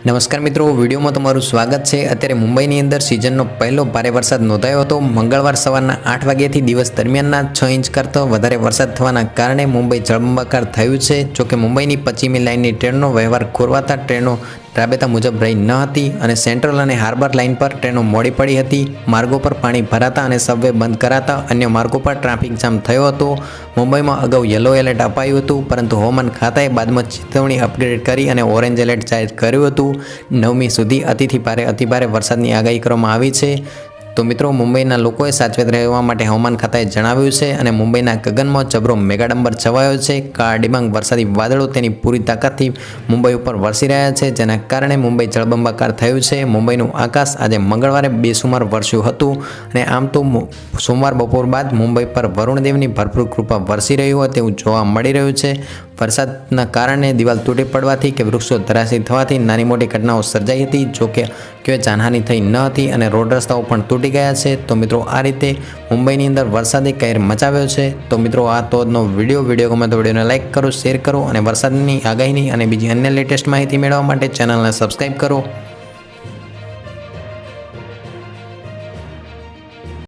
નમસ્કાર મિત્રો, વિડીયોમાં તમારું સ્વાગત છે। અત્યારે મુંબઈની અંદર સિઝનનો પહેલો ભારે વરસાદ નોંધાયો હતો। મંગળવાર સવારના 8 વાગ્યાથી દિવસ દરમિયાનના 6 ઇંચ કરતાં વધારે વરસાદ થવાના કારણે મુંબઈ જળબંબાકાર થયું છે। જોકે મુંબઈની પશ્ચિમી લાઇનની ટ્રેનનો વ્યવહાર ખોરવાતા ટ્રેનો રાબેતા મુજબ રહી ન હતી અને સેન્ટ્રલ અને હાર્બર લાઇન પર ટ્રેનો મોડી પડી હતી। માર્ગો પર પાણી ભરાતા અને સબવે બંધ કરાતા અન્ય માર્ગો પર ટ્રાફિક જામ થયો હતો। મુંબઈમાં અગાઉ યલો એલર્ટ અપાયું હતું, પરંતુ હવામાન ખાતાએ બાદમાં ચેતવણી અપગ્રેડ કરી અને ઓરેન્જ એલર્ટ જાહેર કર્યું હતું। 9મી સુધી અતિથી ભારે અતિભારે વરસાદની આગાહી કરવામાં આવી છે। તો મિત્રો, મુંબઈના લોકોએ સાચવેત રહેવા માટે હવામાન ખાતાએ જણાવ્યું છે અને મુંબઈના ગગનમાં જબરો મેગાડંબર છવાયો છે। કાળા ડિબાંગ વરસાદી વાદળો તેની પૂરી તાકાતથી મુંબઈ ઉપર વરસી રહ્યા છે, જેના કારણે મુંબઈ જળબંબાકાર થયું છે। મુંબઈનું આકાશ આજે મંગળવારે બેસુમાર વરસ્યું હતું અને આમ તો સોમવાર બપોર બાદ મુંબઈ પર વરુણદેવની ભરપૂર કૃપા વરસી રહી હોય તેવું જોવા મળી રહ્યું છે। વરસાદના કારણે દિવાલ તૂટી પડવાથી કે વૃક્ષો ધરાશયી થવાથી નાની મોટી ઘટનાઓ સર્જાઈ હતી, જોકે કોઈ જાનહાનિ થઈ ન હતી અને રોડ રસ્તાઓ પણ તૂટી ગયા છે। તો મિત્રો, આ રીતે મુંબઈની અંદર વરસાદે કહેર મચાવ્યો છે। તો મિત્રો, આ તો આજનો વિડીયો ગમે તો વિડીયોને લાઇક કરો, શેર કરો અને વરસાદની આગાહીની અને બીજી અન્ય લેટેસ્ટ માહિતી મેળવવા માટે ચેનલને સબસ્ક્રાઈબ કરો।